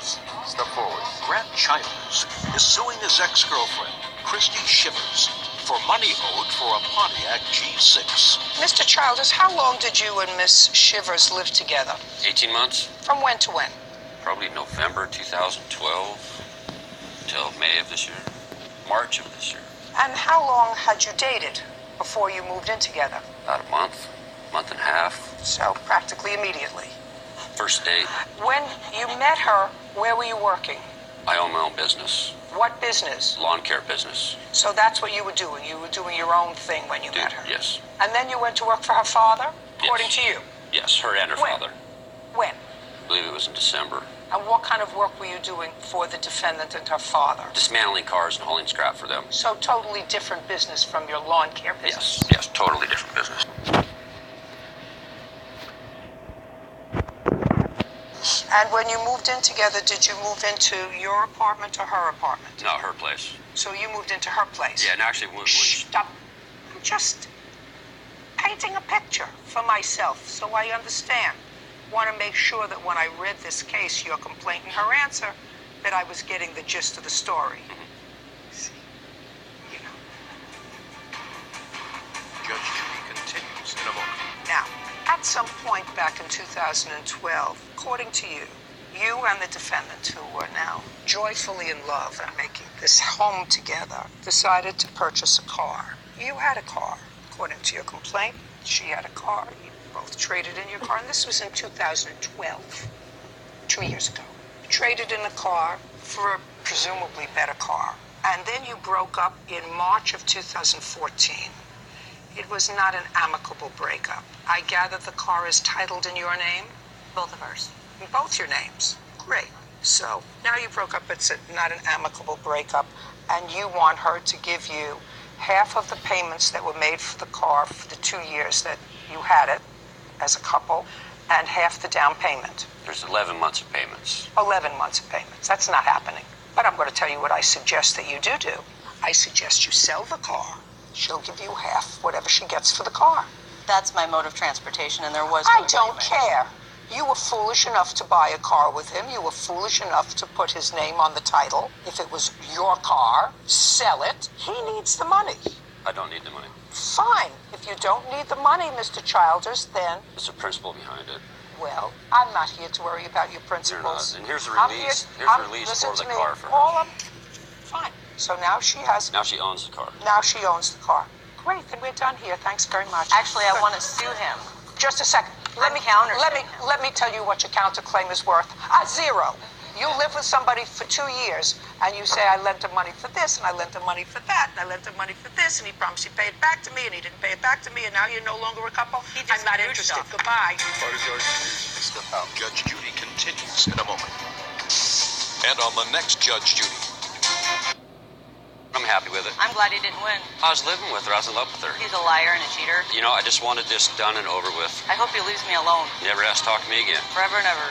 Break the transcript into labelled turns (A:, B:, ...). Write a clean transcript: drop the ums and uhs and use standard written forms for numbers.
A: Please, step forward.
B: Grant Childers is suing his ex-girlfriend, Christy Shivers, for money owed for a Pontiac G6.
C: Mr. Childers, how long did you and Miss Shivers live together?
D: 18 months.
C: From when to when?
D: Probably November 2012 till May of this year. March of this year.
C: And how long had you dated before you moved in together?
D: About a month and a half.
C: So practically immediately.
D: First date.
C: When you met her, where were you working?
D: I own my own business.
C: What business?
D: Lawn care business.
C: So that's what you were doing. You were doing your own thing when you met her.
D: Yes.
C: And then you went to work for her father, according to you?
D: Yes, her and her
C: When?
D: father.
C: When?
D: I believe it was in December.
C: And what kind of work were you doing for the defendant and her father?
D: Dismantling cars and hauling scrap for them.
C: So totally different business from your lawn care business?
D: Yes, totally different business.
C: And when you moved in together, did you move into your apartment or her apartment?
D: No, her place.
C: So you moved into her place?
D: Yeah, and actually...
C: Stop. I'm just painting a picture for myself so I understand. Want to make sure that when I read this case, your complaint and her answer, that I was getting the gist of the story. See, you know.
B: Judge Judy continues in a moment.
C: Now, at some point back in 2012, according to you, you and the defendant, who were now joyfully in love and making this home together, decided to purchase a car. You had a car, according to your complaint. She had a car. You both traded in your car, and this was in 2012, 2 years ago. You traded in a car for a presumably better car, and then you broke up in March of 2014. It was not an amicable breakup. I gather the car is titled in your name?
E: Both of ours.
C: In both your names. Great. So now you broke up, it's not an amicable breakup, and you want her to give you half of the payments that were made for the car for the 2 years that you had it as a couple, and half the down payment.
D: There's 11 months of payments.
C: 11 months of payments. That's not happening. But I'm going to tell you what I suggest that you do. I suggest you sell the car. She'll give you half whatever she gets for the car.
E: That's my mode of transportation, and there was
C: I
E: no
C: don't
E: agreement.
C: care. You were foolish enough to buy a car with him. You were foolish enough to put his name on the title. If it was your car, sell it. He needs the money.
D: I don't need the money.
C: Fine. If you don't need the money, Mr. Childers, then,
D: There's a principle behind it.
C: well, I'm not here to worry about your
D: You're
C: principles.
D: not. And here's the
C: I'm
D: release.
C: here-
D: Here's the release
C: listen
D: for the
C: to me.
D: car for
C: All
D: her.
C: of, fine. So now she has,
D: Now she owns the car.
C: now she owns the car. Great, then we're done here. Thanks very much.
E: Actually, I
C: Good.
E: want to sue him.
C: Just a second.
E: I'm counterfeiting.
C: Let me tell you what your counterclaim is worth. Zero. You live with somebody for 2 years, and you say, I lent him money for this, and I lent him money for that, and I lent him money for this, and he promised he'd pay it back to me, and he didn't pay it back to me, and now you're no longer a couple.
E: He just
C: I'm not
E: moved
C: interested.
E: stuff.
C: Goodbye.
A: Part of your excuse. Step out.
B: Judge Judy continues in a moment. And on the next Judge Judy.
D: I'm happy with it.
E: I'm glad he didn't win.
D: I was living with her. I was in love with her.
E: He's a liar and a cheater.
D: You know, I just wanted this done and over with.
E: I hope he leaves me alone
D: Never has to talk to me again.
E: forever and ever.